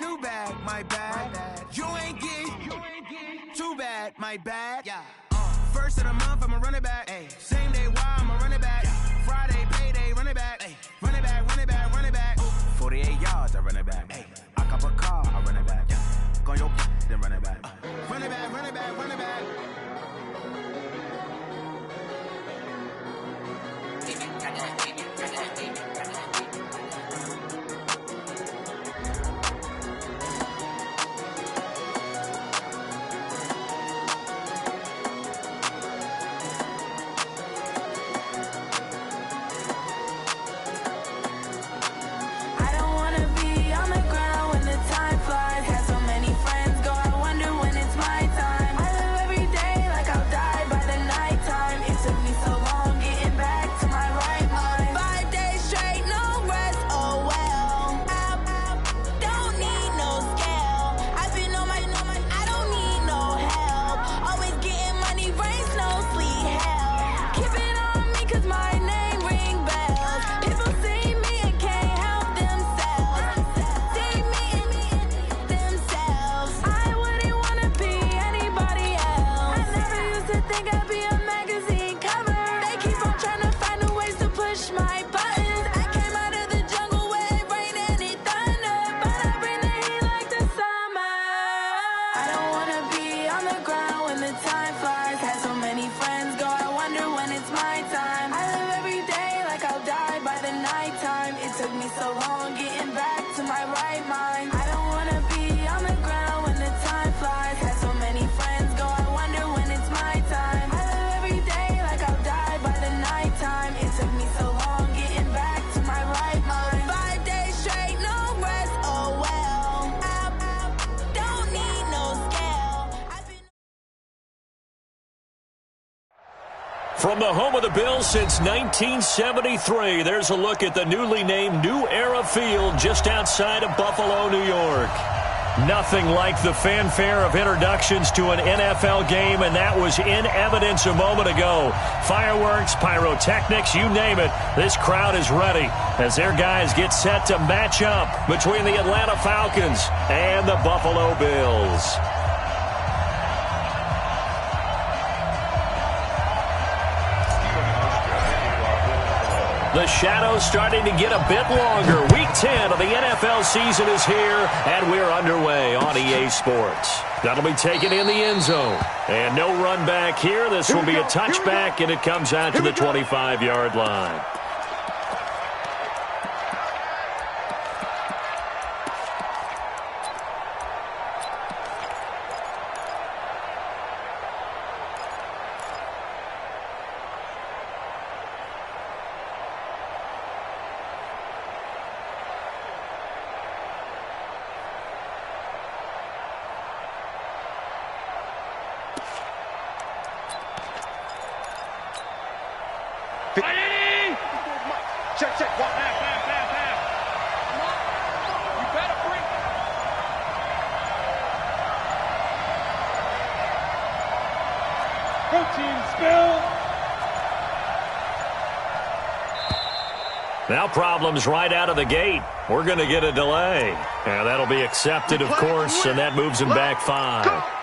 new bag, my bad. You ain't get too bad, my bad. Yeah. First of the month, I'ma run it back. Ay. Same day, why I'ma run it back. Yeah. Friday, payday, run it back. Ay. Run it back, run it back, run it back. 48 yards, I run it back. Ay. I cop a car, I run it back. Yeah. Go on your then run it back. Run it back, run it back, run it back. From the home of the Bills since 1973, there's a look at the newly named New Era Field just outside of Buffalo, New York. Nothing like the fanfare of introductions to an NFL game, and that was in evidence a moment ago. Fireworks, pyrotechnics, you name it. This crowd is ready as their guys get set to match up between the Atlanta Falcons and the Buffalo Bills. The shadow's starting to get a bit longer. Week 10 of the NFL season is here, and we're underway on EA Sports. That'll be taken in the end zone. And no run back here. This will be a touchback, and it comes out to the 25-yard line. Check. Walk, half. You better bring it. Protein spill. Now problems right out of the gate. We're going to get a delay. And that'll be accepted, of course, and that moves him back 5.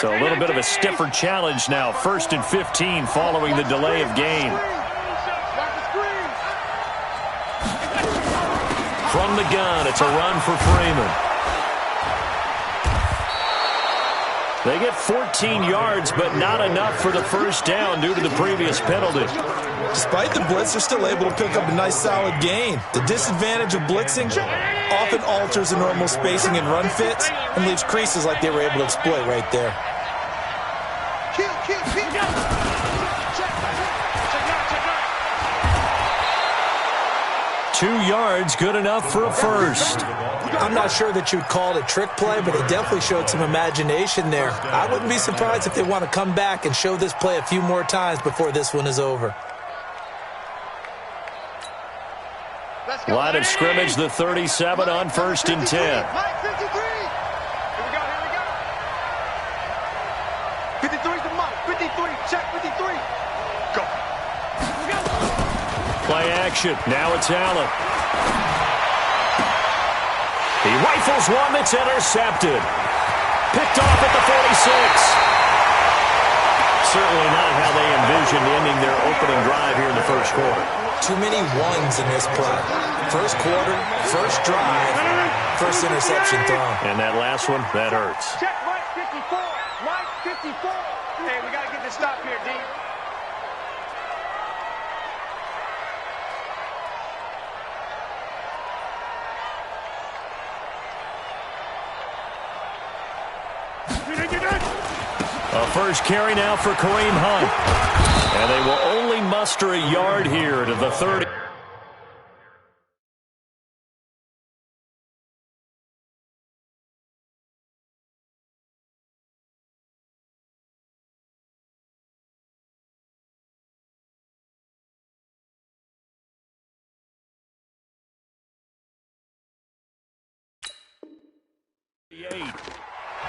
So a little bit of a stiffer challenge now. 1st and 15 following the delay of game. From the gun, it's a run for Freeman. They get 14 yards, but not enough for the first down due to the previous penalty. Despite the blitz, they're still able to pick up a nice solid gain. The disadvantage of blitzing often alters the normal spacing and run fits and leaves creases like they were able to exploit right there. 2 yards, good enough for a first. I'm not sure that you'd call it a trick play, but it definitely showed some imagination there. I wouldn't be surprised if they want to come back and show this play a few more times before this one is over. Line of scrimmage, the 37 on 1st and 10. 53's the mark. 53, check 53. play action. Now it's Allen. He rifles one that's intercepted. Picked off at the 46. Certainly not how they envisioned ending their opening drive here in the first quarter. Too many ones in this play. First quarter, first drive, first interception thrown. And that last one, that hurts. Check Mike 54. Mike 54. Hey, we got to get this stop here, D. A first carry now for Kareem Hunt. And they will only muster a yard here to the 30.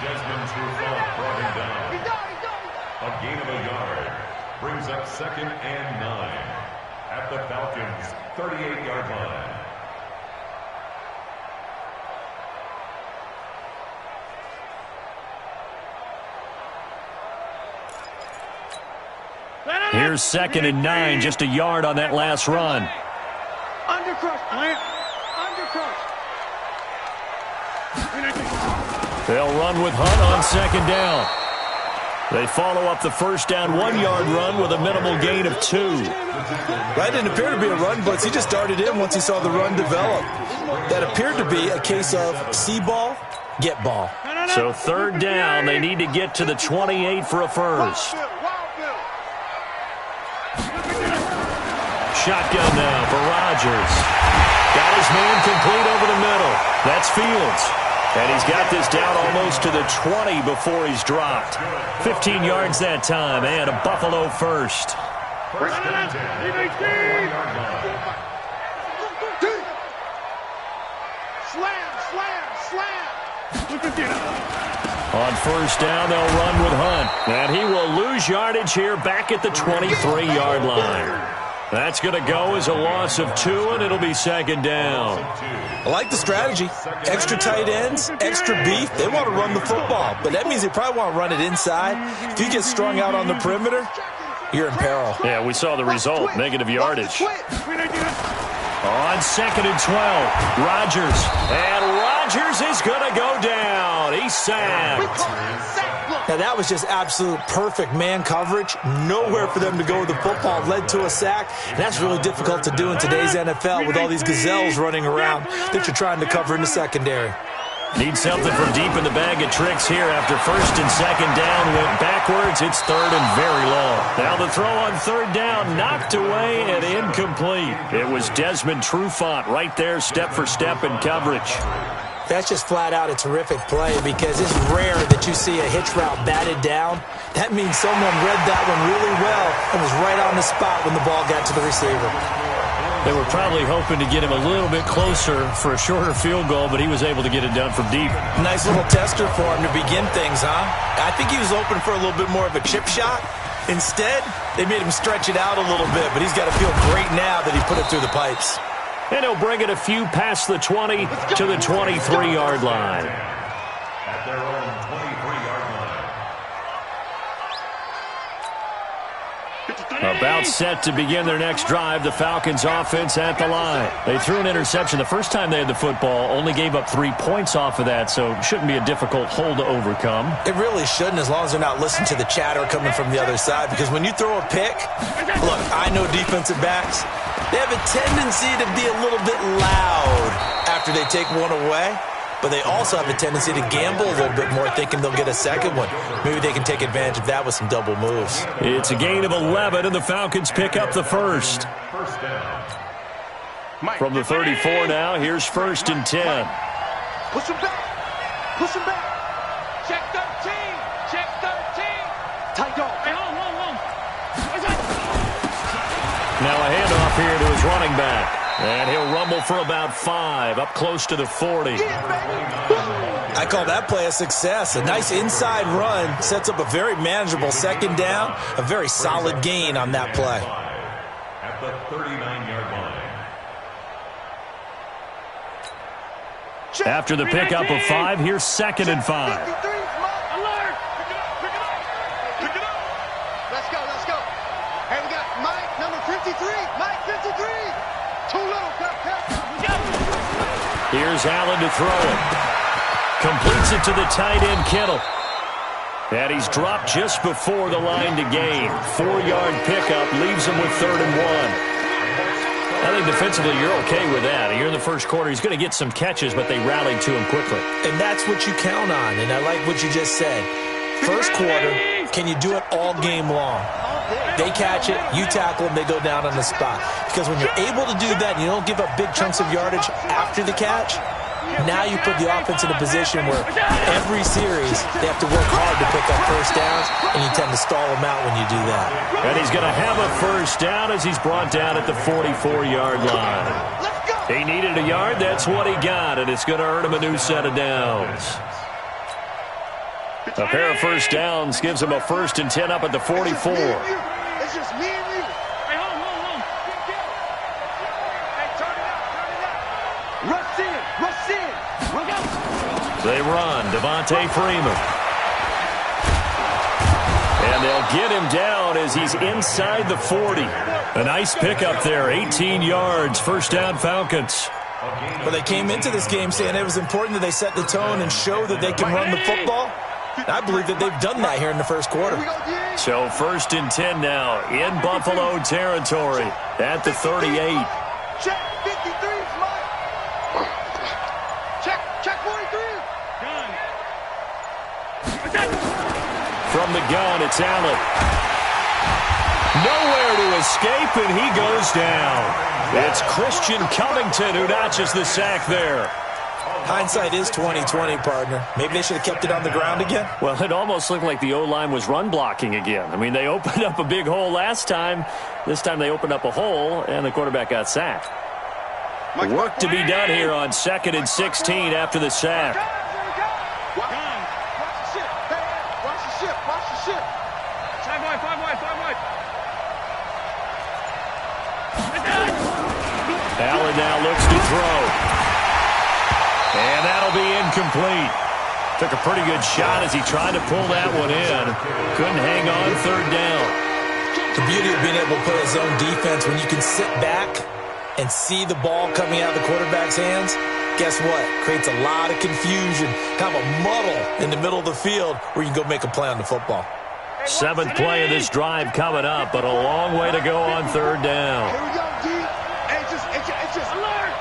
Desmond Trufant brought him down. A gain of a yard brings up 2nd and 9 at the Falcons' 38-yard line. Here's 2nd and 9, just a yard on that last run. Undercrush, Plant. Undercrush. They'll run with Hunt on 2nd down. They follow up the first down 1-yard run with a minimal gain of 2. That didn't appear to be a run blitz. He just darted in once he saw the run develop. That appeared to be a case of see ball, get ball. So 3rd down, they need to get to the 28 for a first. Shotgun now for Rodgers. Got his man complete over the middle. That's Fields. And he's got this down almost to the 20 before he's dropped. 15 yards that time, and a Buffalo first. On first down, they'll run with Hunt. And he will lose yardage here back at the 23-yard line. That's going to go as a loss of 2, and it'll be 2nd down. I like the strategy. Extra tight ends, extra beef. They want to run the football, but that means they probably want to run it inside. If you get strung out on the perimeter, you're in peril. Yeah, we saw the result, negative yardage. On 2nd and 12, Rodgers. And Rodgers is going to go down. He's sacked. Now, that was just absolute perfect man coverage. Nowhere for them to go with the football. Led to a sack. And that's really difficult to do in today's NFL with all these gazelles running around that you're trying to cover in the secondary. Need something from deep in the bag of tricks here after 1st and 2nd down went backwards. It's 3rd and very long. Now the throw on 3rd down, knocked away and incomplete. It was Desmond Trufant right there, step for step in coverage. That's just flat out a terrific play because it's rare that you see a hitch route batted down. That means someone read that one really well and was right on the spot when the ball got to the receiver. They were probably hoping to get him a little bit closer for a shorter field goal, but he was able to get it done from deep. Nice little tester for him to begin things, huh? I think he was open for a little bit more of a chip shot. Instead, they made him stretch it out a little bit, but he's got to feel great now that he put it through the pipes. And he'll bring it a few past the 20 to the 23-yard line. At their own 23-yard line. About set to begin their next drive, the Falcons offense at the line. They threw an interception the first time they had the football, only gave up 3 points off of that, so it shouldn't be a difficult hole to overcome. It really shouldn't, as long as they're not listening to the chatter coming from the other side, because when you throw a pick, look, I know defensive backs, they have a tendency to be a little bit loud after they take one away, but they also have a tendency to gamble a little bit more, thinking they'll get a second one. Maybe they can take advantage of that with some double moves. It's a gain of 11, and the Falcons pick up the first. First down. From the 34 now, here's 1st and 10. Push him back. Push him back. Check 13. Check 13. Tight dog. Hey, hold on. Now a handoff here to his running back. And he'll rumble for about 5, up close to the 40. I call that play a success. A nice inside run sets up a very manageable 2nd down, a very solid gain on that play. At the 39-yard line. After the pickup of 5, here's 2nd and 5. Alert! Pick it up! Let's go, let's go. Hey, we got Mike, number 53. Mike, 53. Too little, cut. Here's Allen to throw it. Completes it to the tight end, Kittle. And he's dropped just before the line to gain. 4-yard pickup leaves him with 3rd and 1. I think defensively you're okay with that. Here in the first quarter, he's going to get some catches, but they rallied to him quickly. And that's what you count on, and I like what you just said. First quarter, can you do it all game long? They catch it, you tackle them, they go down on the spot. Because when you're able to do that and you don't give up big chunks of yardage after the catch, now you put the offense in a position where every series they have to work hard to pick up first downs, and you tend to stall them out when you do that. And he's going to have a first down as he's brought down at the 44-yard line. He needed a yard, that's what he got, and it's going to earn him a new set of downs. A pair of first downs gives him a 1st and 10 up at the 44. It's just me and you. Hey, hold. Hey, turn it up. Rush in. Look out. They run, Devontae Freeman. And they'll get him down as he's inside the 40. A nice pickup there, 18 yards, first down Falcons. Well, they came into this game saying it was important that they set the tone and show that they can run the football. I believe that they've done that here in the first quarter. So 1st and 10 now in Buffalo territory at the 38. Check 53, Mike. Check 43. From the gun, it's Allen. Nowhere to escape, and he goes down. It's Christian Covington who notches the sack there. Hindsight is 20/20, partner. Maybe they should have kept it on the ground again. Well, it almost looked like the O-line was run blocking again. I mean, they opened up a big hole last time. This time they opened up a hole, and the quarterback got sacked. Work to be done here on 2nd and 16 after the sack. Watch the ship. 5 wide. Allen now looks to throw. And that'll be incomplete. Took a pretty good shot as he tried to pull that one in. Couldn't hang on 3rd down. The beauty of being able to play a zone defense when you can sit back and see the ball coming out of the quarterback's hands, guess what? Creates a lot of confusion, kind of a muddle in the middle of the field where you can go make a play on the football. 7th play of this drive coming up, but a long way to go on 3rd down. Here we go, D. It's just alert.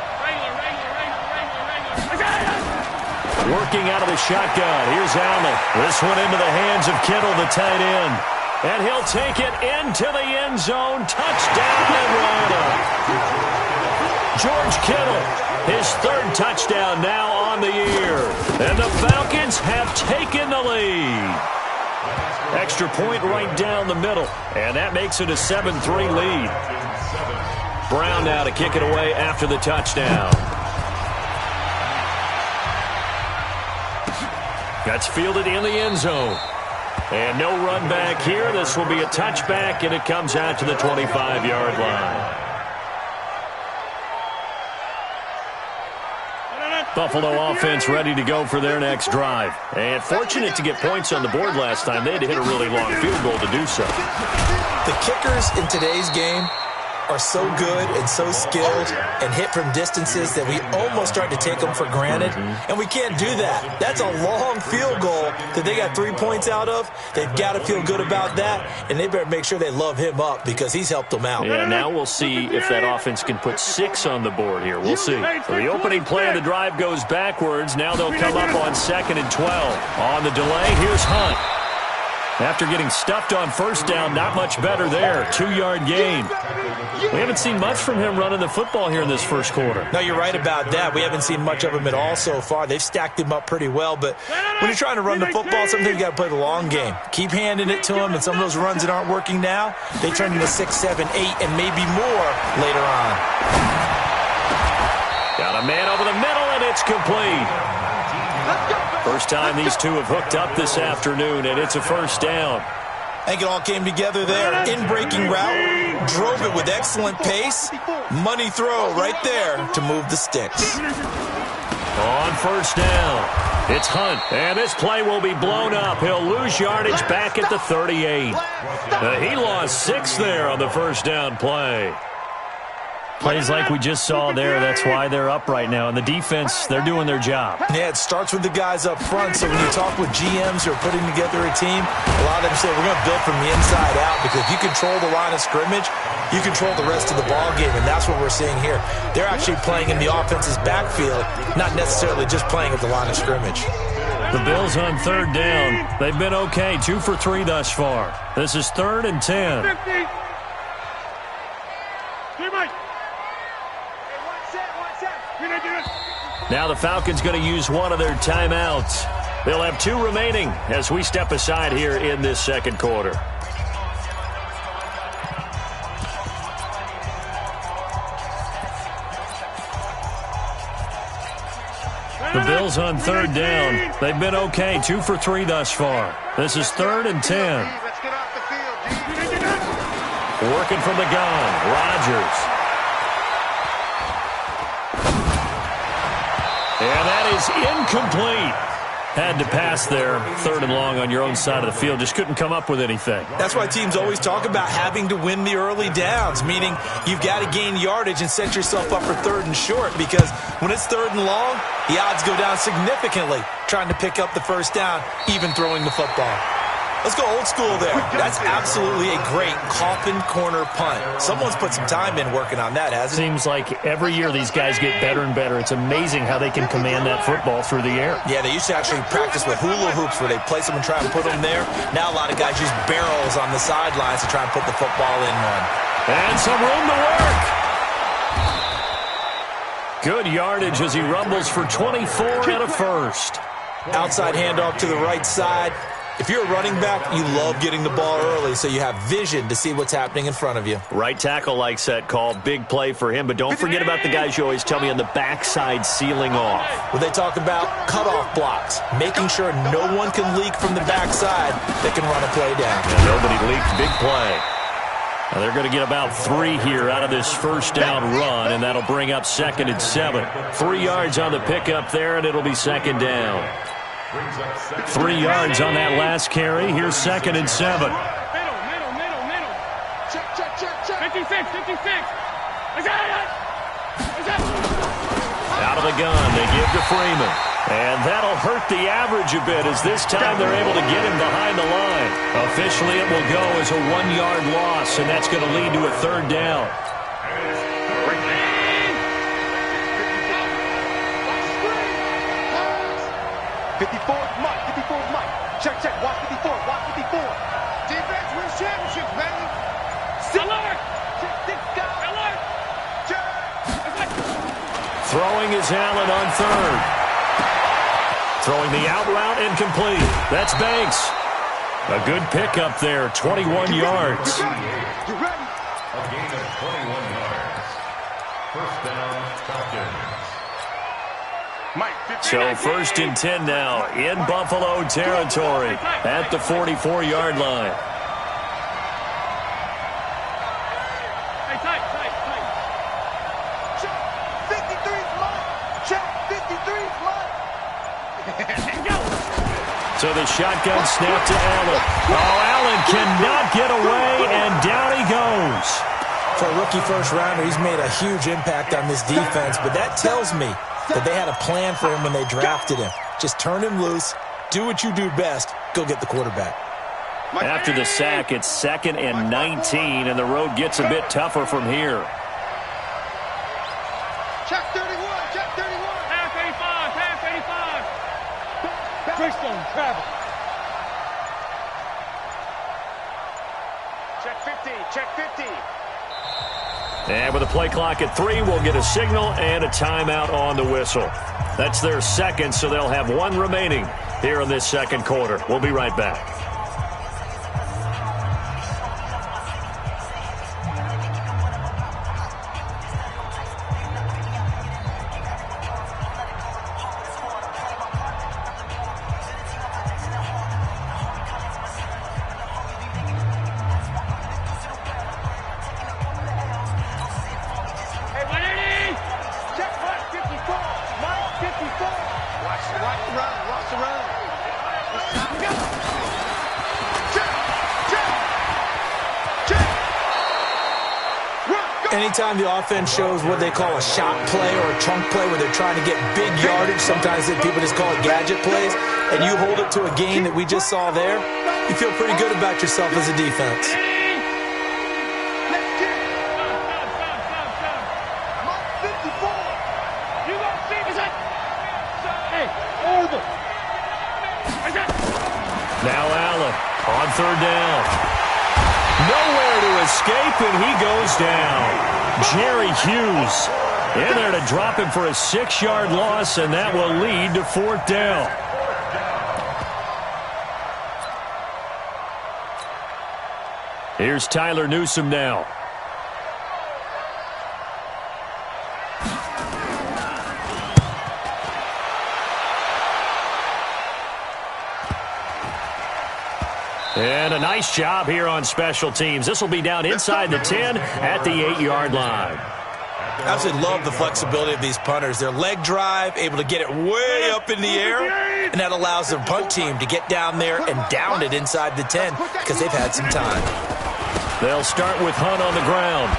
Working out of the shotgun. Here's Allen. This one into the hands of Kittle, the tight end. And he'll take it into the end zone. Touchdown, Atlanta. George Kittle, his 3rd touchdown now on the year. And the Falcons have taken the lead. Extra point right down the middle. And that makes it a 7-3 lead. Brown now to kick it away after the touchdown. That's fielded in the end zone. And no run back here. This will be a touchback, and it comes out to the 25-yard line. Buffalo offense ready to go for their next drive. And fortunate to get points on the board last time. They had to hit a really long field goal to do so. The kickers in today's game are so good and so skilled and hit from distances that we almost start to take them for granted, and we can't do that. That's a long field goal that they got 3 points out of. They've got to feel good about that, and they better make sure they love him up because he's helped them out. Yeah, now we'll see if that offense can put 6 on the board here. We'll see. So the opening play of the drive goes backwards. Now they'll come up on 2nd and 12. On the delay, here's Hunt. After getting stuffed on 1st down, not much better there. 2-yard gain. We haven't seen much from him running the football here in this first quarter. No, you're right about that. We haven't seen much of him at all so far. They've stacked him up pretty well, but when you're trying to run the football, sometimes you got to play the long game. Keep handing it to him, and some of those runs that aren't working now, they turn into 6, 7, 8, and maybe more later on. Got a man over the middle, and it's complete. First time these two have hooked up this afternoon, and it's a 1st down. I think it all came together there. In-breaking route, drove it with excellent pace. Money throw right there to move the sticks. On first down, it's Hunt, and this play will be blown up. He'll lose yardage back at the 38. He lost 6 there on the first down play. Plays like we just saw there, that's why they're up right now. And the defense, they're doing their job. Yeah, it starts with the guys up front. So when you talk with GMs who are putting together a team, a lot of them say we're going to build from the inside out, because if you control the line of scrimmage, you control the rest of the ball game, and that's what we're seeing here. They're actually playing in the offense's backfield, not necessarily just playing at the line of scrimmage. The Bills on third down. They've been okay, 2 for 3 thus far. This is 3rd and 10. 50. Now the Falcons going to use one of their timeouts. They'll have 2 remaining as we step aside here in this second quarter. The Bills on third down. They've been okay, 2 for 3 thus far. This is 3rd and 10. Working from the gun, Rodgers. And that is incomplete. Had to pass there, 3rd and long on your own side of the field. Just couldn't come up with anything. That's why teams always talk about having to win the early downs, meaning you've got to gain yardage and set yourself up for 3rd and short, because when it's 3rd and long, the odds go down significantly trying to pick up the first down, even throwing the football. Let's go old school there. That's absolutely a great coffin corner punt. Someone's put some time in working on that, hasn't it? Seems like every year these guys get better and better. It's amazing how they can command that football through the air. Yeah, they used to actually practice with hula hoops where they place them and try and put them there. Now a lot of guys use barrels on the sidelines to try and put the football in one. And some room to work. Good yardage as he rumbles for 24 and a first. Outside handoff to the right side. If you're a running back, you love getting the ball early so you have vision to see what's happening in front of you. Right tackle likes that call. Big play for him. But don't forget about the guys you always tell me on the backside sealing off. When they talk about cutoff blocks, making sure no one can leak from the backside that can run a play down. And nobody leaked. Big play. Now they're going to get about 3 here out of this first down run, and that'll bring up 2nd and 7. 3 yards on the pickup there, and it'll be 2nd down. 3 yards on that last carry. Here's 2nd and 7. Middle. Check. 56. Out of the gun, they give to Freeman. And that'll hurt the average a bit, as this time they're able to get him behind the line. Officially, it will go as a 1-yard loss, and that's going to lead to a 3rd down. 54, Mike. Check. Watch 54. Defense wins championships, baby. Alert! Alert! Throwing is Allen on 3rd. Throwing the out route incomplete. That's Banks. A good pickup there, 21 yards. You ready? A gain of 21 yards. First down, Falcons. So 1st and 10 now in Buffalo territory at the 44-yard line. Hey, tight. Check. 53's mine. Check. 53's mine. Go. So the shotgun snap to Allen. Oh, Allen cannot get away, and down he goes. For a rookie first-rounder, he's made a huge impact on this defense, but that tells me that they had a plan for him when they drafted him. Just turn him loose, do what you do best, go get the quarterback. After the sack, it's 2nd and 19, and the road gets a bit tougher from here. Check 31. Half 85. Greystone, travel. Check 50. And with a play clock at 3, we'll get a signal and a timeout on the whistle. That's their 2nd, so they'll have 1 remaining here in this second quarter. We'll be right back. Anytime the offense shows what they call a shot play or a chunk play where they're trying to get big yardage, sometimes people just call it gadget plays, and you hold it to a gain that we just saw there, you feel pretty good about yourself as a defense. Now Allen on third down. Nowhere to escape, and he goes down. Jerry Hughes in there to drop him for a 6-yard loss, and that will lead to fourth down. Here's Tyler Newsome now. And a nice job here on special teams. This will be down inside the 10 at the 8-yard line. I absolutely love the flexibility of these punters. Their leg drive, able to get it way up in the air, and that allows their punt team to get down there and down it inside the 10 because they've had some time. They'll start with Hunt on the ground.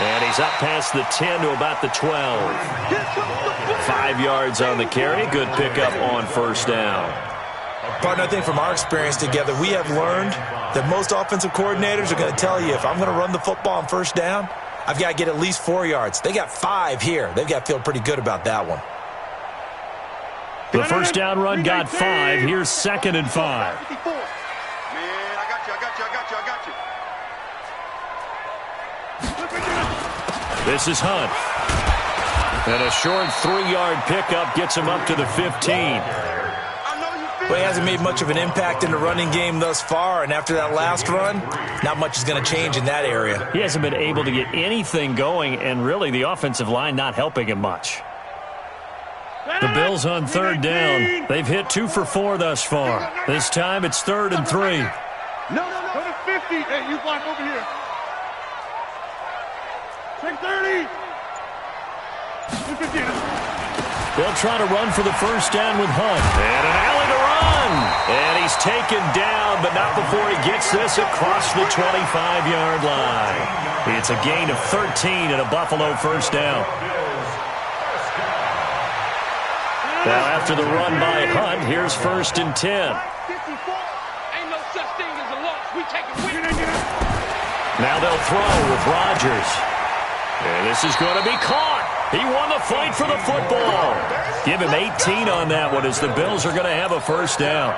And he's up past the 10 to about the 12. 5 yards on the carry. Good pickup on first down. Partner, I think from our experience together, we have learned that most offensive coordinators are going to tell you, if I'm going to run the football on first down, I've got to get at least 4 yards. They got 5 here. They've got to feel pretty good about that one. The first down run got 5. Here's 2nd and 5. Man, I got you. This is Hunt. And a short 3-yard pickup gets him up to the 15. Well, he hasn't made much of an impact in the running game thus far, and after that last run, not much is going to change in that area. He hasn't been able to get anything going, and really the offensive line not helping him much. The Bills on third down. They've hit 2 for 4 thus far. This time it's 3rd and 3. No. Go to 50. Hey, you block over here. Take 30. 50. They'll try to run for the first down with Hunt. And an alley to run. And he's taken down, but not before he gets this across the 25-yard line. It's a gain of 13 and a Buffalo first down. Now after the run by Hunt, here's 1st and 10. Ain't no such thing as a loss. We take it with us. Now they'll throw with Rodgers. And this is going to be caught. He won the fight for the football. Give him 18 on that one as the Bills are going to have a first down.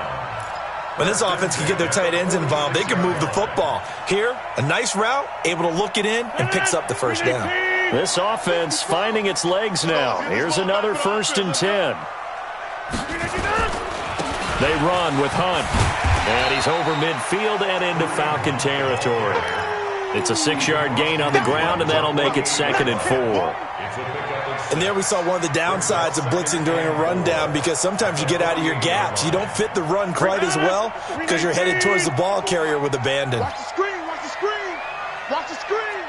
When this offense can get their tight ends involved, they can move the football. Here, a nice route, able to look it in, and picks up the first down. This offense finding its legs now. Here's another 1st and 10. They run with Hunt. And he's over midfield and into Falcon territory. It's a 6-yard gain on the ground, and that'll make it 2nd and 4. And there we saw one of the downsides of blitzing during a rundown, because sometimes you get out of your gaps. You don't fit the run quite as well because you're headed towards the ball carrier with abandon. Watch the screen. Watch the screen. Watch the screen.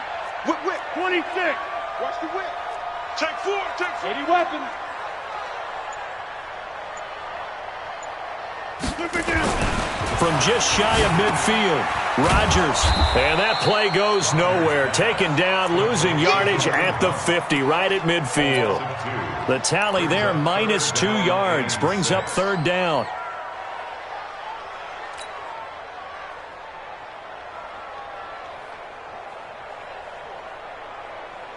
Whip. 26. Watch the whip. Take 4. 80 weapons. From just shy of midfield, Rodgers. And that play goes nowhere. Taken down, losing yardage at the 50, right at midfield. The tally there, minus 2 yards, brings up 3rd down.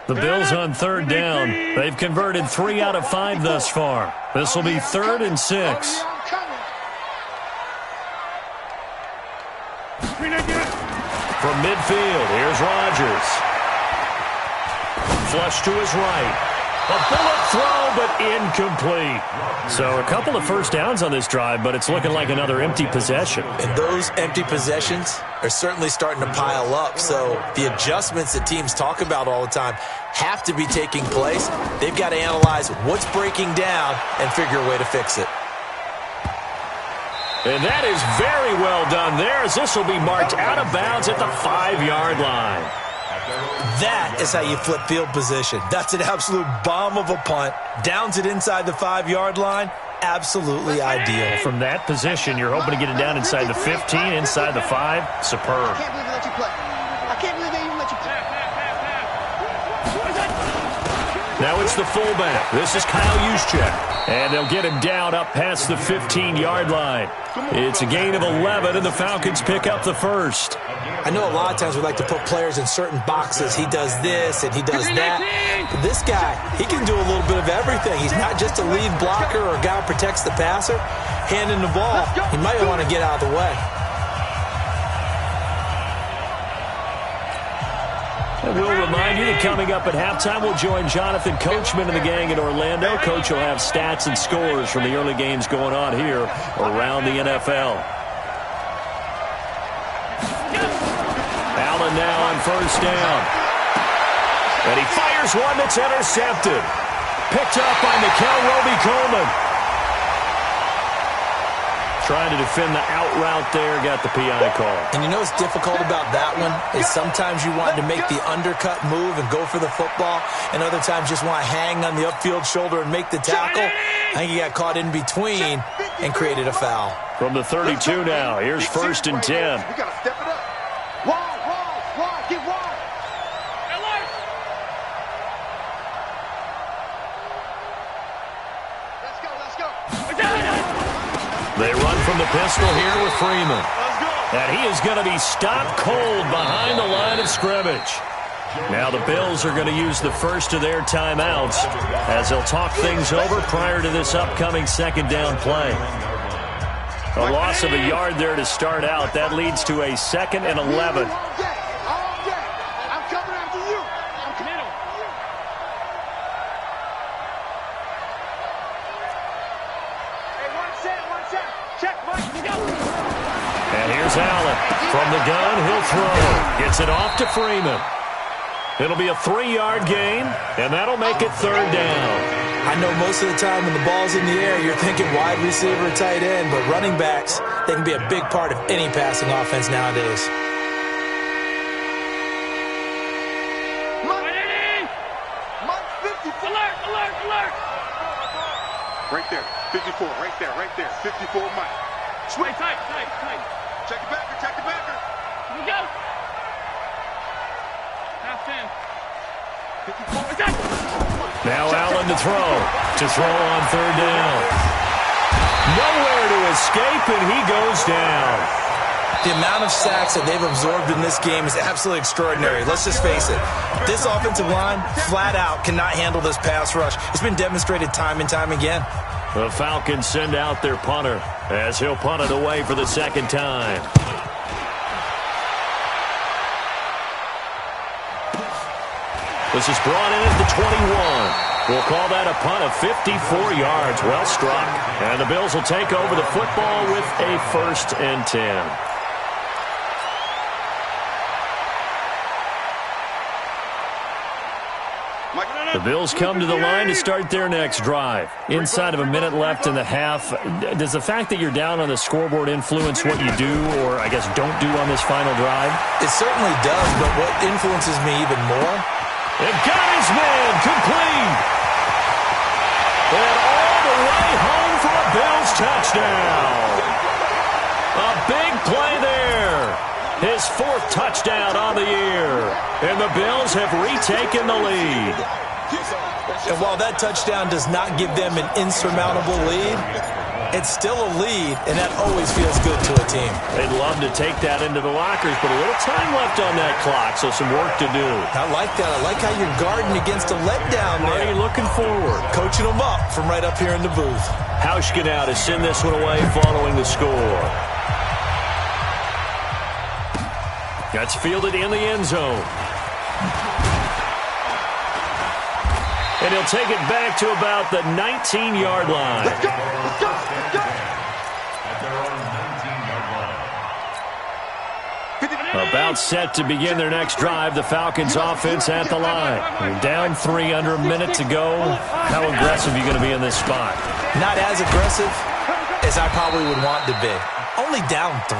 The Bills on 3rd down. They've converted 3 out of 5 thus far. This will be 3rd and 6. From midfield, here's Rodgers. Flush to his right. A bullet throw, but incomplete. So a couple of first downs on this drive, but it's looking like another empty possession. And those empty possessions are certainly starting to pile up. So the adjustments that teams talk about all the time have to be taking place. They've got to analyze what's breaking down and figure a way to fix it. And that is very well done there, as this will be marked out of bounds at the 5-yard line. That is how you flip field position. That's an absolute bomb of a punt. Downs it inside the 5-yard line. Absolutely ideal. From that position, you're hoping to get it down inside the 15, inside the 5. Superb. I can't believe they let you play. I can't believe they even let you play. Now it's the fullback. This is Kyle Juszczyk. And they'll get him down up past the 15-yard line. It's a gain of 11, and the Falcons pick up the first. I know a lot of times we like to put players in certain boxes. He does this and he does that. But this guy, he can do a little bit of everything. He's not just a lead blocker or a guy who protects the passer. Handing the ball, he might want to get out of the way. And we'll remind you that coming up at halftime, we'll join Jonathan Coachman and the gang in Orlando. Coach will have stats and scores from the early games going on here around the NFL. Allen now on first down. And he fires one that's intercepted. Picked up by Mikel Roby-Coleman. Trying to defend the out route there, got the PI call. And you know what's difficult about that one is sometimes you want to make the undercut move and go for the football, and other times just want to hang on the upfield shoulder and make the tackle. I think he got caught in between and created a foul. From the 32 now, here's first and 10. We got to step it up. Wide, get wide. Let's go. They run from the pistol here with Freeman. And he is going to be stopped cold behind the line of scrimmage. Now the Bills are going to use the first of their timeouts as they'll talk things over prior to this upcoming second down play. A loss of a yard there to start out. That leads to a 2nd and 11. I'm coming after you. One set. Check, Mike. And here's Allen. From the gun, he'll throw. Gets it off to Freeman. It'll be a 3-yard gain, and that'll make it third down. I know most of the time when the ball's in the air, you're thinking wide receiver, tight end, but running backs, they can be a big part of any passing offense nowadays. Mike 54. Alert. Right there. 54. Right there. 54 Mike. Swing. Tight. Check it backer. Here we go. Half 10. 54. Now Allen to throw on third down. Nowhere to escape, and he goes down. The amount of sacks that they've absorbed in this game is absolutely extraordinary. Let's just face it. This offensive line, flat out, cannot handle this pass rush. It's been demonstrated time and time again. The Falcons send out their punter as he'll punt it away for the second time. This is brought in at the 21. We'll call that a punt of 54 yards. Well struck. And the Bills will take over the football with a 1st and 10. The Bills come to the line to start their next drive. Inside of a minute left in the half, does the fact that you're down on the scoreboard influence what you do, or I guess don't do on this final drive? It certainly does, but what influences me even more? And got his man complete. And all the way home for a Bills touchdown. A big play there. His 4th touchdown on the year. And the Bills have retaken the lead. And while that touchdown does not give them an insurmountable lead, it's still a lead, and that always feels good to a team. They'd love to take that into the lockers, but a little time left on that clock, so some work to do. I like that. I like how you're guarding against a letdown there. Are you looking forward? Coaching them up from right up here in the booth. Hauschka now to send this one away following the score. That's fielded in the end zone. And he'll take it back to about the 19-yard line. Let's go. At their own 19-yard line. About set to begin their next drive, the Falcons offense at the line. You're down 3 under a minute to go. How aggressive are you going to be in this spot? Not as aggressive as I probably would want to be. Only down 3.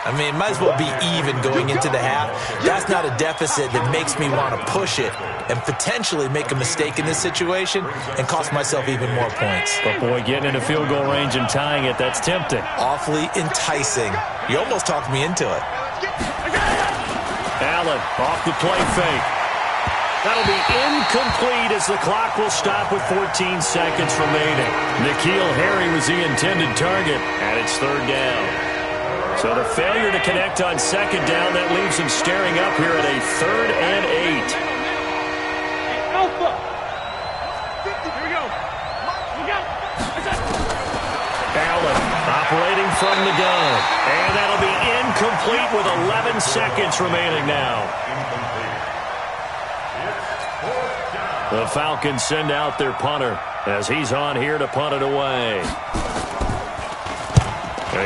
I mean, it might as well be even going into the half. That's not a deficit that makes me want to push it and potentially make a mistake in this situation and cost myself even more points. But, boy, getting into field goal range and tying it, that's tempting. Awfully enticing. You almost talked me into it. Allen off the play fake. That'll be incomplete as the clock will stop with 14 seconds remaining. N'Keal Harry was the intended target, and it's third down. So the failure to connect on second down, that leaves him staring up here at a 3rd and 8. Alpha. Here we go. Look out. Allen operating from the gun. And that'll be incomplete with 11 seconds remaining now. The Falcons send out their punter as he's on here to punt it away.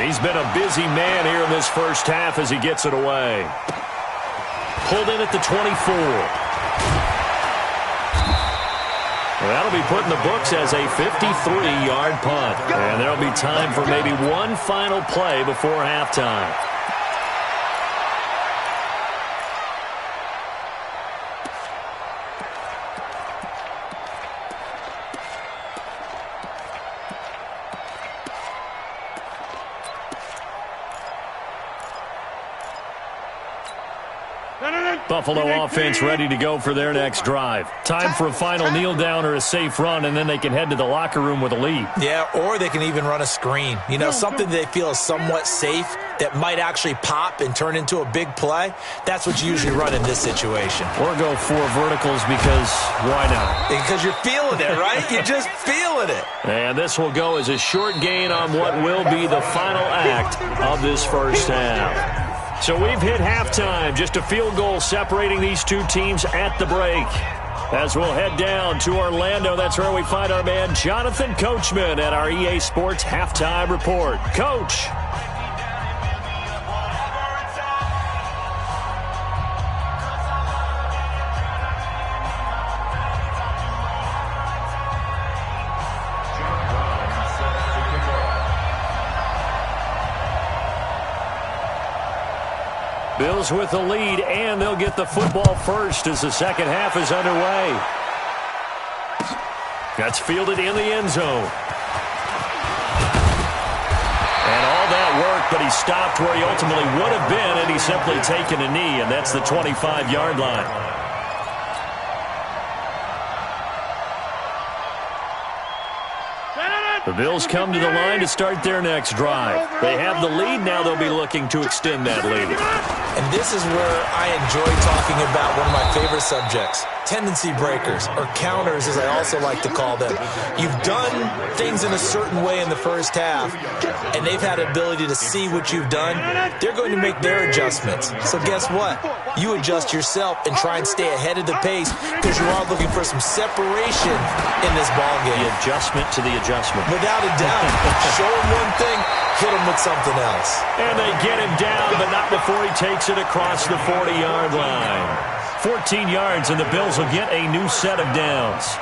He's been a busy man here in this first half as he gets it away. Pulled in at the 24. That'll be put in the books as a 53-yard punt. And there'll be time for maybe one final play before halftime. Buffalo offense ready to go for their next drive. Time for a final kneel down or a safe run, and then they can head to the locker room with a lead. Yeah, or they can even run a screen. You know, something they feel is somewhat safe that might actually pop and turn into a big play. That's what you usually run in this situation. Or go 4 verticals because why not? Because you're feeling it, right? You're just feeling it. And this will go as a short gain on what will be the final act of this first half. So we've hit halftime, just a field goal separating these two teams at the break. As we'll head down to Orlando, that's where we find our man Jonathan Coachman at our EA Sports Halftime Report. Coach. Bills with the lead, and they'll get the football first as the second half is underway. That's fielded in the end zone. And all that work, but he stopped where he ultimately would have been, and he's simply taken a knee, and that's the 25-yard line. The Bills come to the line to start their next drive. They have the lead. Now they'll be looking to extend that lead. And this is where I enjoy talking about one of my favorite subjects, tendency breakers, or counters as I also like to call them. You've done things in a certain way in the first half, and they've had the ability to see what you've done. They're going to make their adjustments. So guess what? You adjust yourself and try and stay ahead of the pace because you are looking for some separation in this ballgame. The adjustment to the adjustment. Without a doubt. Show him one thing, hit him with something else. And they get him down, but not before he takes it across the 40-yard line. 14 yards, and the Bills will get a new set of downs.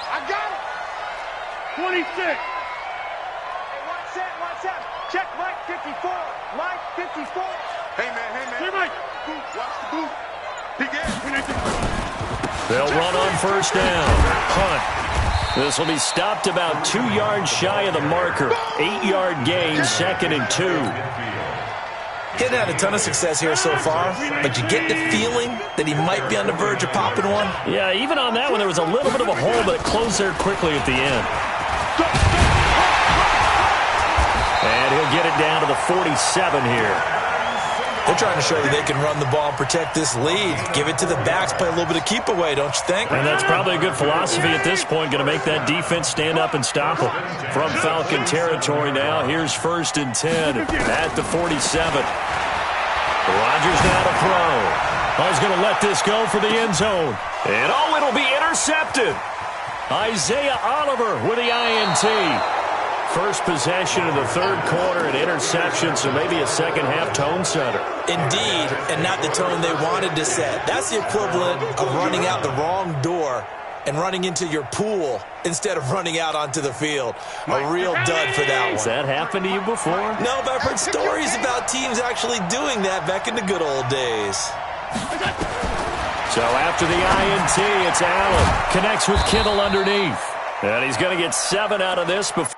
I got it. 26. Hey, one set. Check Mike 54. Mike 54. Hey, man. Hey, Mike. Watch the boot. He gets it. They'll run on first down. Punt. This will be stopped about 2 yards shy of the marker. 8-yard gain, 2nd and 2. Hasn't had a ton of success here so far, but you get the feeling that he might be on the verge of popping one. Yeah, even on that one, there was a little bit of a hole, but it closed there quickly at the end. And he'll get it down to the 47 here. They're trying to show you they can run the ball and protect this lead. Give it to the backs, play a little bit of keep away, don't you think? And that's probably a good philosophy at this point, going to make that defense stand up and stop them. From Falcon territory now, here's 1st and 10 at the 47. Rodgers now to throw. He's going to let this go for the end zone. And it'll be intercepted. Isaiah Oliver with the INT. First possession of the third quarter, an interception, so maybe a second-half tone setter. Indeed, and not the tone they wanted to set. That's the equivalent of running out the wrong door and running into your pool instead of running out onto the field. A real dud for that one. Has that happened to you before? No, but I've heard stories about teams actually doing that back in the good old days. So after the INT, it's Allen. Connects with Kittle underneath. And he's going to get 7 out of this before.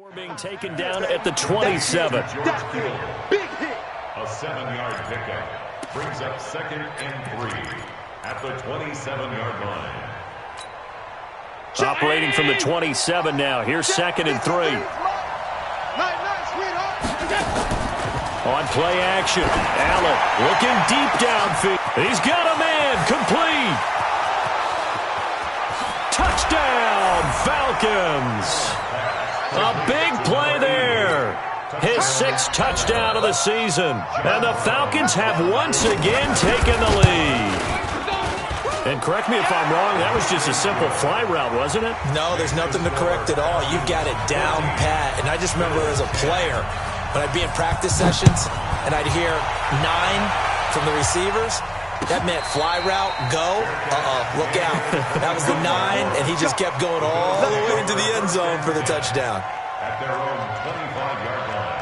Being taken down at the 27. Big hit. A 7-yard pickup brings up 2nd and 3 at the 27-yard line. Operating from the 27 now. Here's 2nd and 3. On play action. Allen looking deep downfield. He's got a man. Complete. Touchdown, Falcons. A big play there. His 6th touchdown of the season. And the Falcons have once again taken the lead. And correct me if I'm wrong, that was just a simple fly route, wasn't it? No, there's nothing to correct at all. You've got it down pat. And I just remember as a player, when I'd be in practice sessions and I'd hear 9 from the receivers, that meant fly route, go, look out. That was the 9, and he just kept going all the way into the end zone for the touchdown. At their own 25-yard line.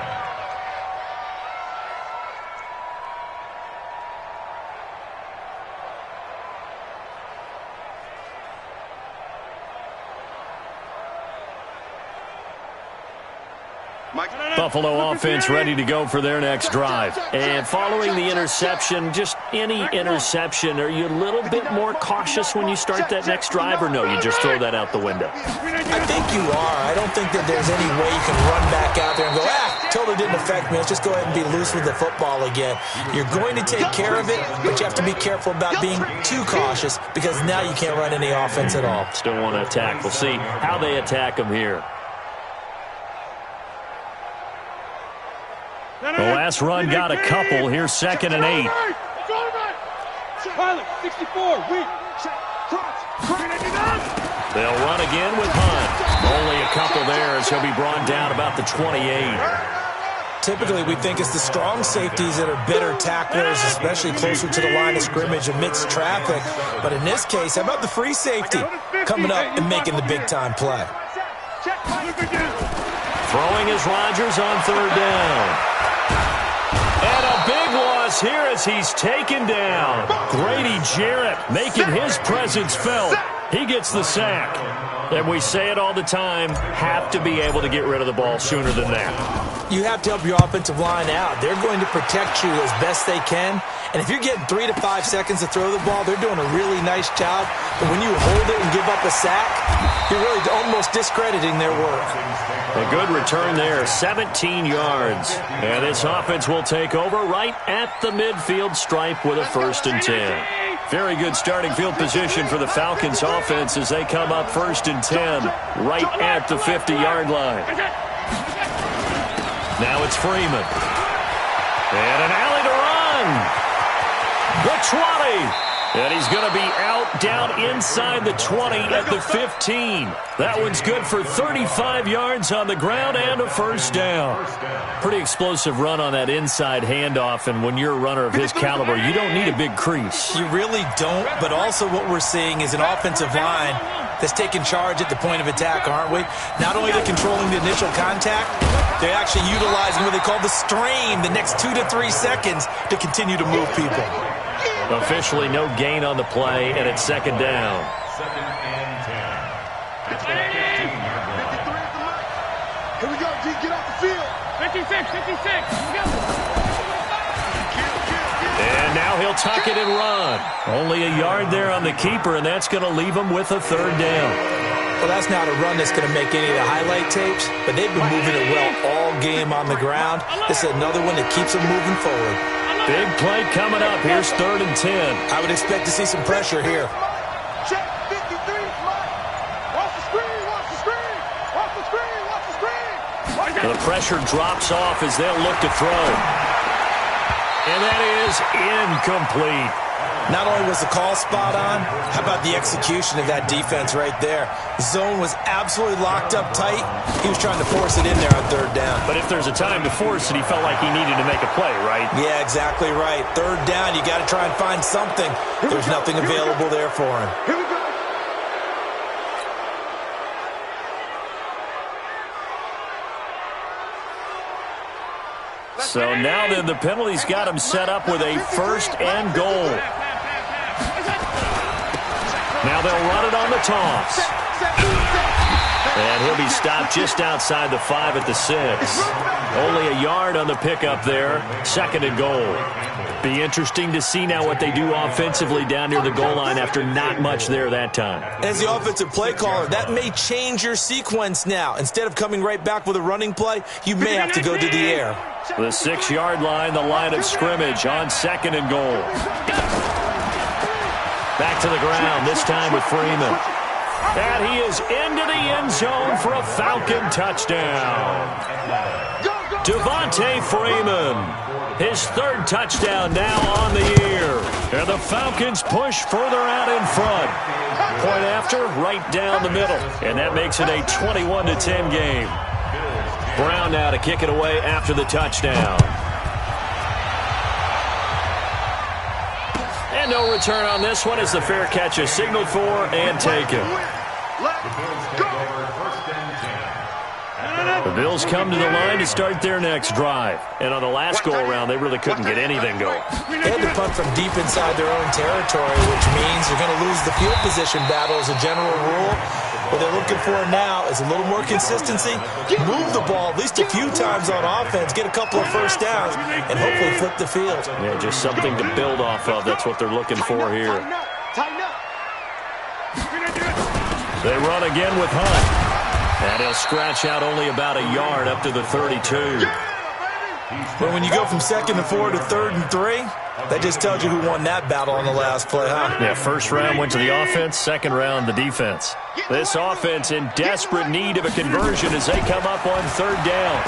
Buffalo offense ready to go for their next drive. And following the interception, just any interception, are you a little bit more cautious when you start that next drive, or no, you just throw that out the window? I think you are. I don't think that there's any way you can run back out there and go, totally didn't affect me. Let's just go ahead and be loose with the football again. You're going to take care of it, but you have to be careful about being too cautious because now you can't run any offense at all. Still want to attack. We'll see how they attack them here. The last run got a couple. Here's 2nd and 8. Pilot, 64, They'll run again with Hunt. Only a couple there as he'll be brought down about the 28. Typically, we think it's the strong safeties that are better tacklers, especially closer to the line of scrimmage amidst traffic. But in this case, how about the free safety coming up and making the big-time play? Throwing is Rodgers on 3rd down. And a big loss here as he's taken down. Grady Jarrett making his presence felt. He gets the sack. And we say it all the time, have to be able to get rid of the ball sooner than that. You have to help your offensive line out. They're going to protect you as best they can. And if you're getting 3 to 5 seconds to throw the ball, they're doing a really nice job. But when you hold it and give up a sack, you're really almost discrediting their work. A good return there, 17 yards. And this offense will take over right at the midfield stripe with a 1st and 10. Very good starting field position for the Falcons offense as they come up 1st and 10 right at the 50-yard line. Now it's Freeman. And an alley to run. The 20. And he's going to be out down inside the 20 at the 15. That one's good for 35 yards on the ground and a 1st down. Pretty explosive run on that inside handoff, and when you're a runner of his caliber, you don't need a big crease. You really don't, but also what we're seeing is an offensive line that's taking charge at the point of attack, aren't we? Not only are they controlling the initial contact, they're actually utilizing what they call the strain the next 2 to 3 seconds to continue to move people. Officially no gain on the play, and it's 2nd down. 2nd and 10. At the 15-yard line. Here we go, G, get off the field. 56, 56, And now he'll tuck it and run. Only a yard there on the keeper, and that's going to leave him with a 3rd down. Well, that's not a run that's going to make any of the highlight tapes, but they've been moving it well all game on the ground. This is another one that keeps them moving forward. Big play coming up. Here's 3rd and 10. I would expect to see some pressure here. Check 53, watch the screen, watch the screen, watch the screen, watch the screen. The pressure drops off as they'll look to throw. And that is incomplete. Not only was the call spot on, how about the execution of that defense right there? The zone was absolutely locked up tight. He was trying to force it in there on 3rd down. But if there's a time to force it, he felt like he needed to make a play, right? Yeah, exactly right. 3rd down, you got to try and find something. There's nothing available there for him. Here we go. So now then the penalty's got him set up with a 1st and goal. Now they'll run it on the toss. And he'll be stopped just outside the 5 at the 6. Only a yard on the pickup there. 2nd and goal. Be interesting to see now what they do offensively down near the goal line after not much there that time. As the offensive play caller, that may change your sequence now. Instead of coming right back with a running play, you may have to go to the air. The 6-yard line, the line of scrimmage on 2nd and goal. Back to the ground, this time with Freeman. And he is into the end zone for a Falcon touchdown. Devontae Freeman, his 3rd touchdown now on the year. And the Falcons push further out in front. Point after, right down the middle. And that makes it a 21-10 game. Brown now to kick it away after the touchdown. And no return on this one as the fair catch is signaled for and taken. The Bills come to the line to start their next drive. And on the last go-around, they really couldn't get anything going. They had to punt from deep inside their own territory, which means they're going to lose the field position battle as a general rule. What they're looking for now is a little more consistency, move the ball at least a few times on offense, get a couple of first downs, and hopefully flip the field. Yeah, just something to build off of. That's what they're looking for here. They run again with Hunt. And he'll scratch out only about a yard up to the 32. But when you go from 2nd and 4 to 3rd and 3, that just tells you who won that battle on the last play, huh? Yeah, 1st round went to the offense, 2nd round the defense. This offense in desperate need of a conversion as they come up on 3rd down.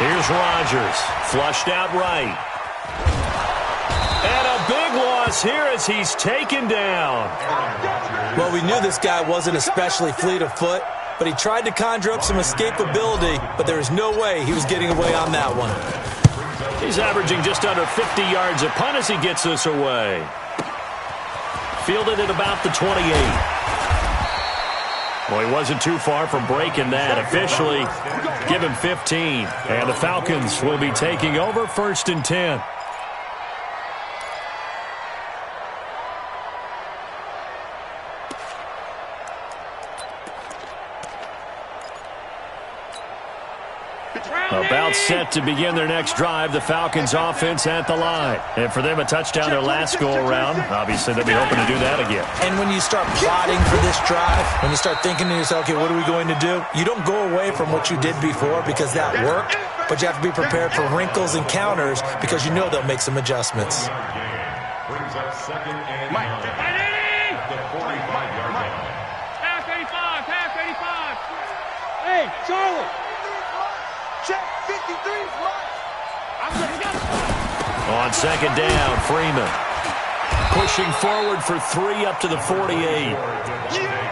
Here's Rodgers, flushed out right. And a big loss here as he's taken down. Well, we knew this guy wasn't especially fleet of foot, but he tried to conjure up some escapability, but there was no way he was getting away on that one. He's averaging just under 50 yards a punt as he gets this away. Fielded at about the 28. Well, he wasn't too far from breaking that. Officially, give him 15. And the Falcons will be taking over 1st and 10. About set to begin their next drive, the Falcons offense at the line. And for them, a touchdown their last go-around. Obviously, they'll be hoping to do that again. And when you start plotting for this drive, when you start thinking to yourself, okay, what are we going to do? You don't go away from what you did before because that worked, but you have to be prepared for wrinkles and counters because you know they'll make some adjustments. Brings up 2nd and 9 at the 45-yard line. Pass 85, pass 85. Hey, Charlie. Check 53's right. I'm going to go. On 2nd down, Freeman. Pushing forward for 3 up to the 48.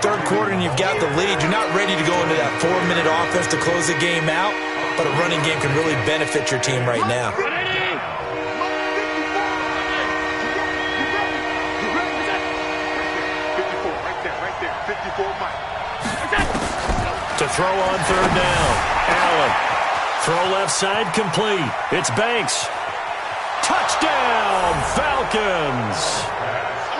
3rd quarter and you've got the lead. You're not ready to go into that 4-minute offense to close the game out, but a running game can really benefit your team right now. To throw on 3rd down, Allen. Throw left side complete. It's Banks. Touchdown, Falcons.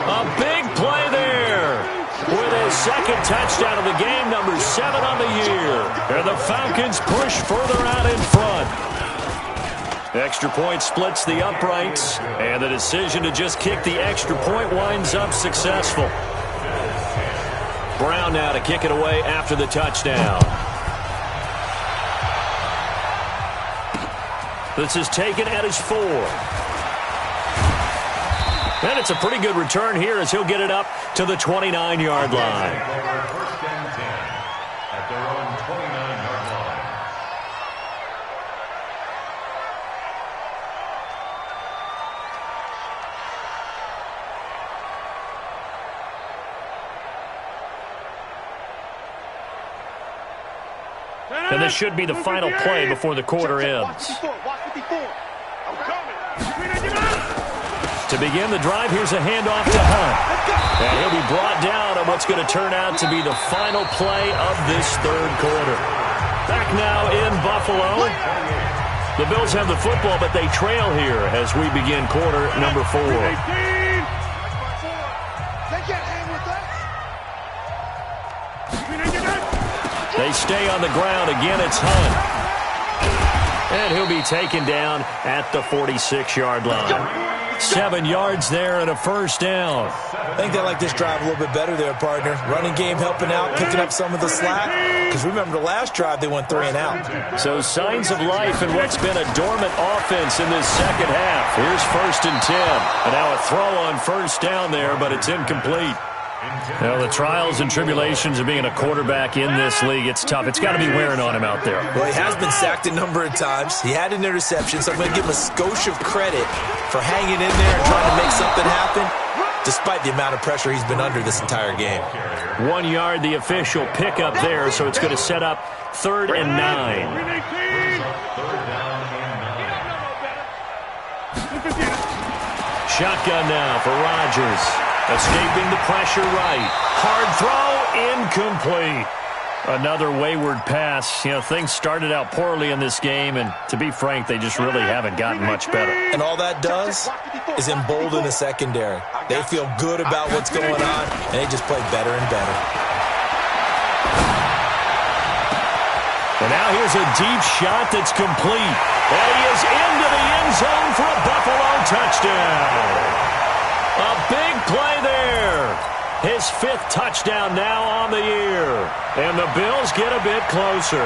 A big play there. With his 2nd touchdown of the game, number 7 on the year. And the Falcons push further out in front. Extra point splits the uprights. And the decision to just kick the extra point winds up successful. Brown now to kick it away after the touchdown. This is taken at his 4. And it's a pretty good return here as he'll get it up to the 29-yard line. 1st and 10 at their own 29-yard line. And this should be the final play before the quarter ends. To begin the drive, here's a handoff to Hunt. And he'll be brought down on what's going to turn out to be the final play of this 3rd quarter. Back now in Buffalo. The Bills have the football, but they trail here as we begin quarter number 4. They stay on the ground. Again, it's Hunt. And he'll be taken down at the 46-yard line. 7 yards there and a first down. I think they like this drive a little bit better there, partner. Running game helping out, picking up some of the slack. Because remember, the last drive they went 3 and out. So signs of life in what's been a dormant offense in this second half. Here's 1st and 10. And now a throw on first down there, but it's incomplete. Well, the trials and tribulations of being a quarterback in this league, it's tough. It's got to be wearing on him out there. Well, he has been sacked a number of times. He had an interception, so I'm going to give him a skosh of credit for hanging in there and trying to make something happen, despite the amount of pressure he's been under this entire game. 1 yard, the official pickup there, so it's going to set up 3rd and 9. Shotgun now for Rodgers. Escaping the pressure right. Hard throw, incomplete. Another wayward pass. You know, things started out poorly in this game, and to be frank, they just really haven't gotten much better. And all that does is embolden the secondary. They feel good about what's going on, and they just play better and better. And now here's a deep shot that's complete. And he is into the end zone for a Buffalo touchdown. A big play there. His 5th touchdown now on the year. And the Bills get a bit closer.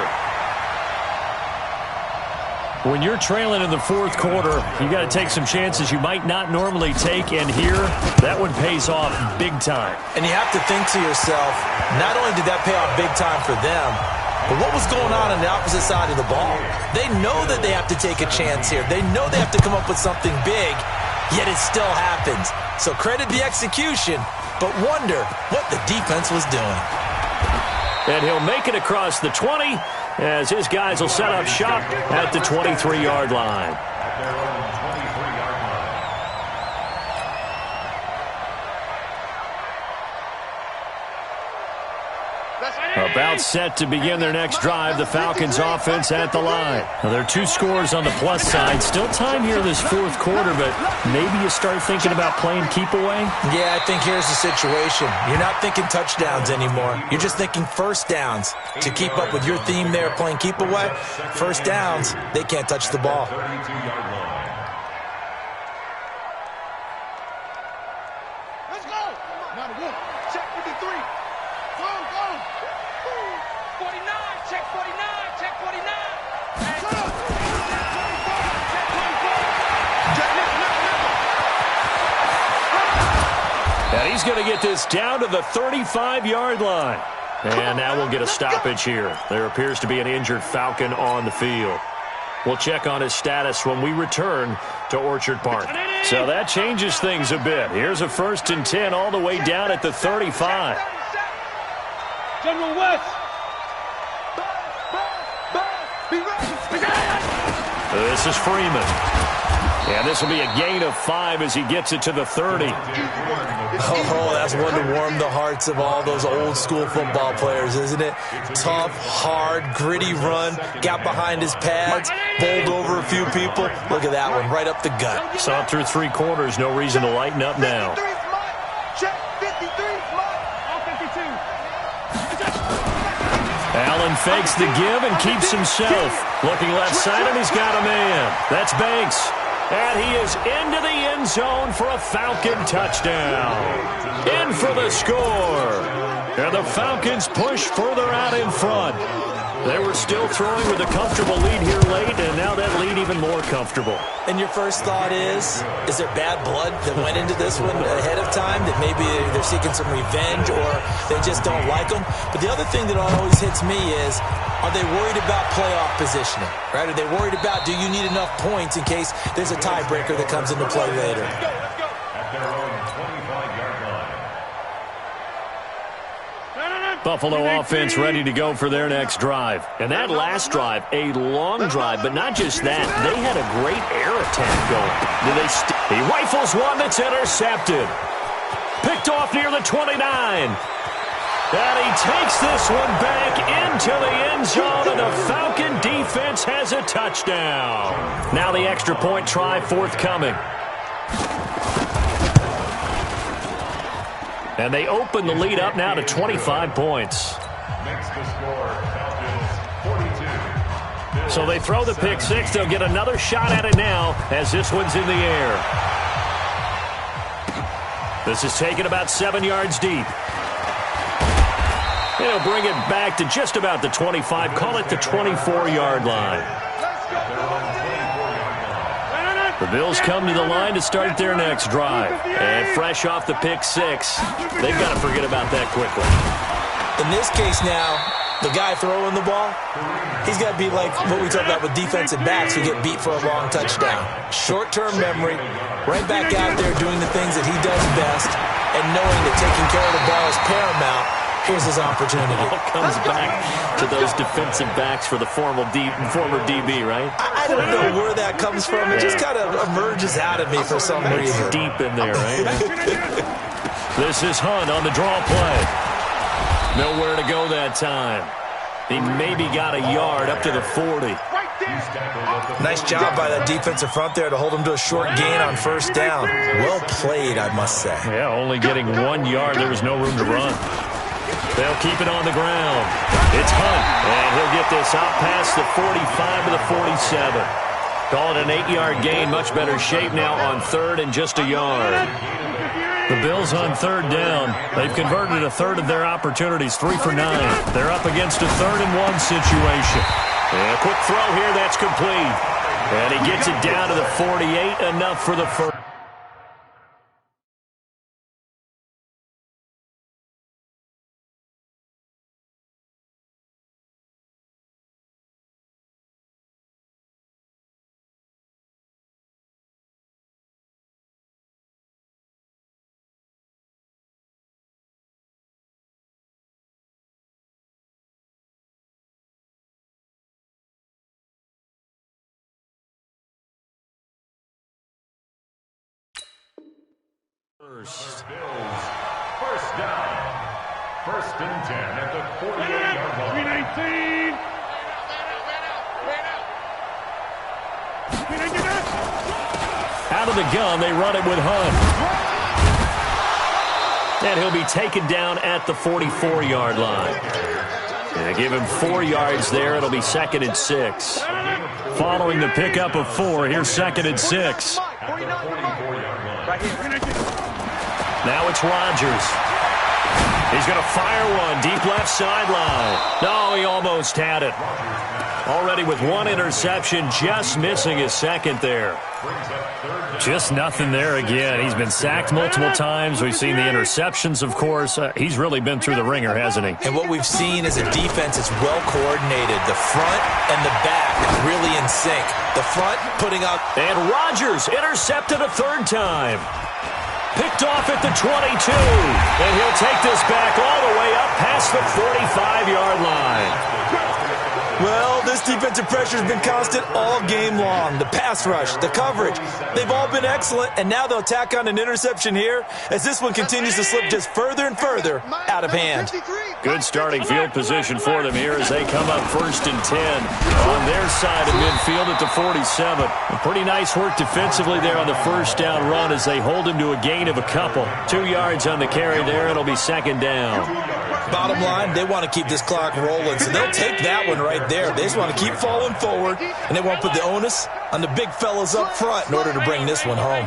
When you're trailing in the 4th quarter, you got to take some chances you might not normally take, and here, that one pays off big time. And you have to think to yourself, not only did that pay off big time for them, but what was going on the opposite side of the ball? They know that they have to take a chance here. They know they have to come up with something big, yet it still happens. So credit the execution, but wonder what the defense was doing. And he'll make it across the 20 as his guys will set up shop at the 23-yard line. About set to begin their next drive, the Falcons offense at the line. Now, there are 2 scores on the plus side. Still time here in this 4th quarter, but maybe you start thinking about playing keep away? Yeah, I think here's the situation. You're not thinking touchdowns anymore. You're just thinking first downs. To keep up with your theme there, playing keep away, first downs, they can't touch the ball. Let's go. Not one. Check 53. Go, go. 49. Check 49. Check 49. Shut up. Check 24. Check 24. And he's going to get this down to the 35-yard line. And now we'll get a stoppage here. There appears to be an injured Falcon on the field. We'll check on his status when we return to Orchard Park. So that changes things a bit. Here's a 1st and 10 all the way down at the 35. General West. This is Freeman. And this will be a gain of 5 as he gets it to the 30. Oh, that's one to warm the hearts of all those old school football players, isn't it? Tough, hard, gritty run, got behind his pads, bowled over a few people. Look at that one, right up the gut. Saw it through 3 quarters, no reason to lighten up now. Check 53. All 52. Allen fakes the give and keeps himself. Looking left side, and he's got a man. That's Banks. And he is into the end zone for a Falcon touchdown. In for the score. And the Falcons push further out in front. They were still throwing with a comfortable lead here late, and now that lead even more comfortable. And your first thought is there bad blood that went into this one ahead of time, that maybe they're seeking some revenge or they just don't like them? But the other thing that always hits me is, are they worried about playoff positioning, right? Are they worried about, do you need enough points in case there's a tiebreaker that comes into play later? At their own 25-yard line. Buffalo offense ready to go for their next drive. And that last drive, a long drive, but not just that. They had a great air attack going. He rifles one that's intercepted. Picked off near the 29. And he takes this one back into the end zone, and the Falcon defense has a touchdown. Now the extra point try forthcoming. And they open the lead up now to 25 points. Makes the score, Falcons 42. So they throw the pick six. They'll get another shot at it now as this one's in the air. This is taken about 7 yards deep. They'll bring it back to just about the 25. Call it the 24-yard line. The Bills come to the line to start their next drive. And fresh off the pick six, they've got to forget about that quickly. In this case now, the guy throwing the ball, he's got to be like what we talked about with defensive backs who get beat for a long touchdown. Short-term memory, right back out there doing the things that he does best, and knowing that taking care of the ball is paramount. Here's his opportunity. It all comes back to those defensive backs for the former DB, right? I don't know where that comes from. It just kind of emerges out of me for some reason. It's deep in there, right? This is Hunt on the draw play. Nowhere to go that time. He maybe got a yard up to the 40. Nice job by that defensive front there to hold him to a short gain on first down. Well played, I must say. Yeah, only getting 1 yard. There was no room to run. They'll keep it on the ground. It's Hunt, and he'll get this out past the 45 to the 47. Call it an 8-yard gain. Much better shape now on third and just a yard. The Bills on third down. They've converted a third of their opportunities, 3 for 9. They're up against a 3rd-and-1 situation. And a quick throw here, that's complete. And he gets it down to the 48, enough for the first. Bills, first down. 1st and 10 at the 48-yard line. 319. Out of the gun, they run it with Hunt. And he'll be taken down at the 44-yard line. And give him 4 yards there. It'll be 2nd and 6. Following the pickup of 4, here's 2nd and 6. Now it's Rodgers. He's going to fire one deep left sideline. No, he almost had it. Already with 1 interception, just missing his 2nd there. Just nothing there again. He's been sacked multiple times. We've seen the interceptions, of course. He's really been through the ringer, hasn't he? And what we've seen is a defense that's well coordinated. The front and the back really in sync. The front putting up. And Rodgers intercepted a 3rd time. Picked off at the 22. And he'll take this back all the way up past the 45-yard line. Well, this defensive pressure has been constant all game long. The pass rush, the coverage, they've all been excellent, and now they'll tack on an interception here as this one continues to slip just further and further out of hand. Good starting field position for them here as they come up 1st and 10 on their side of midfield at the 47. Pretty nice work defensively there on the 1st down run as they hold him to a gain of a couple. 2 yards on the carry there. It'll be 2nd down. Bottom line, they want to keep this clock rolling, so they'll take that one right there. They just want to keep falling forward, and they won't put the onus on the big fellas up front in order to bring this one home.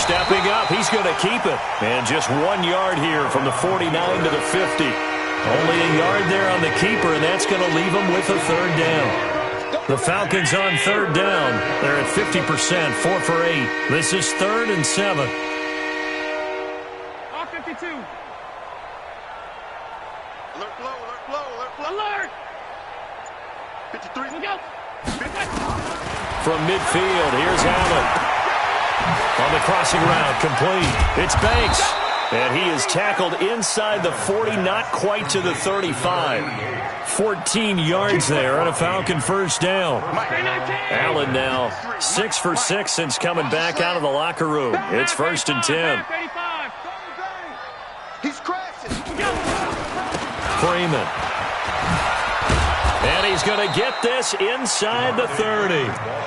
Stepping up, he's going to keep it. And just 1 yard here from the 49 to the 50. Only a yard there on the keeper, and that's going to leave him with a 3rd down. The Falcons on 3rd down. They're at 50%, 4 for 8. This is 3rd and 7. 52. Alert, blow, alert, blow, alert, blow. Alert! 53. Look out! From midfield, here's Allen. On the crossing route, complete. It's Banks. And he is tackled inside the 40, not quite to the 35. 14 yards there on a Falcon 1st down. Allen now 6 for 6 since coming back out of the locker room. It's 1st and 10. He's crashing. Freeman. And And he's going to get this inside the 30.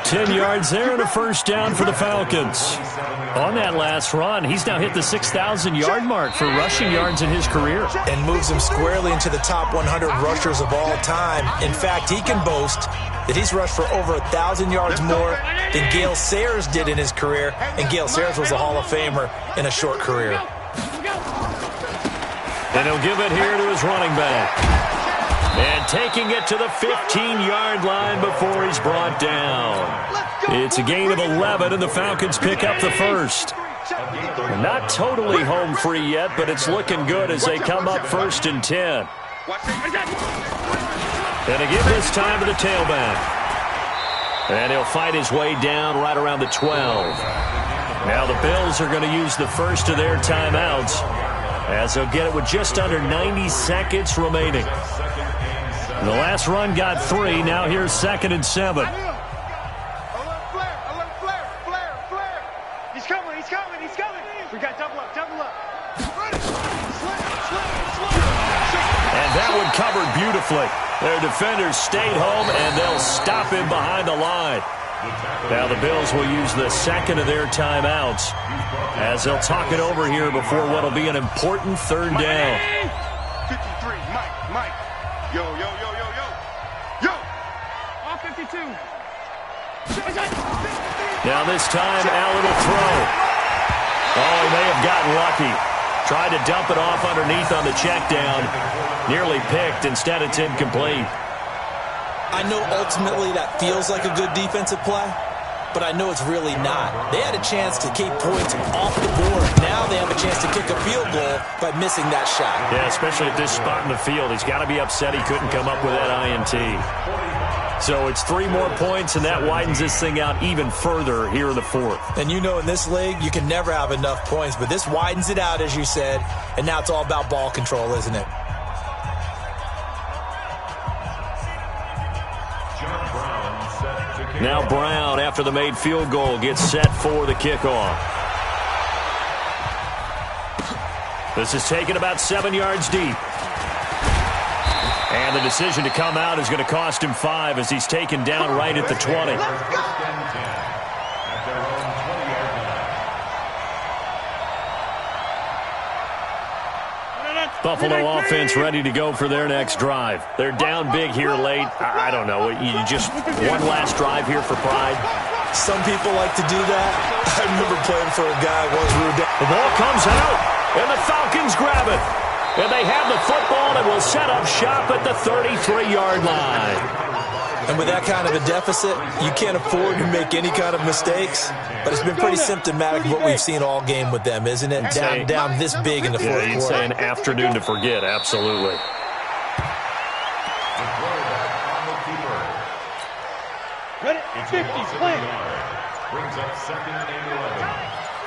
10 yards there and a first down for the Falcons. On that last run, he's now hit the 6,000-yard mark for rushing yards in his career. And moves him squarely into the top 100 rushers of all time. In fact, he can boast that he's rushed for over 1,000 yards more than Gale Sayers did in his career. And Gale Sayers was a Hall of Famer in a short career. And he'll give it here to his running back. And taking it to the 15-yard line before he's brought down. It's a gain of 11, and the Falcons pick up the first. Not totally home free yet, but it's looking good as they come up 1st and 10. And again this time to the tailback. And he'll fight his way down right around the 12. Now the Bills are going to use the first of their timeouts, as they'll get it with just under 90 seconds remaining. The last run got 3. Now here's 2nd and 7. Alert flare. He's coming. We got double up. And that one covered beautifully. Their defenders stayed home, and they'll stop him behind the line. Now the Bills will use the second of their timeouts, as they'll talk it over here before what will be an important 3rd down. 53, Mike. Yo. All 52. Now this time, Allen will throw. Oh, he may have gotten lucky. Tried to dump it off underneath on the check down. Nearly picked. Instead, it's incomplete. I know ultimately that feels like a good defensive play, but I know it's really not. They had a chance to keep points off the board. Now they have a chance to kick a field goal by missing that shot. Yeah, especially at this spot in the field. He's got to be upset he couldn't come up with that INT. So it's 3 more points, and that widens this thing out even further here in the 4th. And you know in this league, you can never have enough points, but this widens it out, as you said, and now it's all about ball control, isn't it? Now Brown, after the made field goal, gets set for the kickoff. This is taken about 7 yards deep. And the decision to come out is going to cost him 5 as he's taken down right at the 20. Buffalo offense ready to go for their next drive. They're down big here late. I don't know. You just one last drive here for pride. Some people like to do that. I remember playing for a guy once. The ball comes out, and the Falcons grab it. And they have the football and will set up shop at the 33-yard line. And with that kind of a deficit, you can't afford to make any kind of mistakes. But it's been pretty symptomatic of what we've seen all game with them, isn't it? Down this big in the 4th quarter. You'd say an afternoon to forget, absolutely. Ready? 50, play. Brings up 2nd and 11.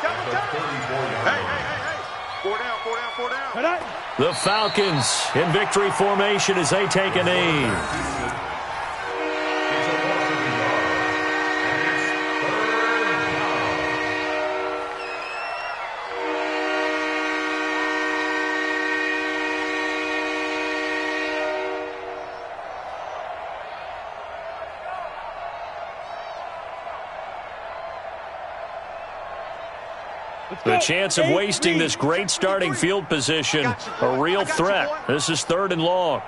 At the 34-yard line. Four down. The Falcons in victory formation as they take a knee. The chance of wasting this great starting field position, a real threat. This is 3rd and long.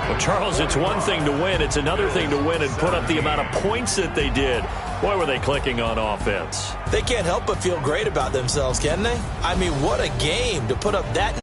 Well, Charles, it's one thing to win. It's another thing to win and put up the amount of points that they did. Boy, were they clicking on offense. They can't help but feel great about themselves, can they? I mean, what a game to put up that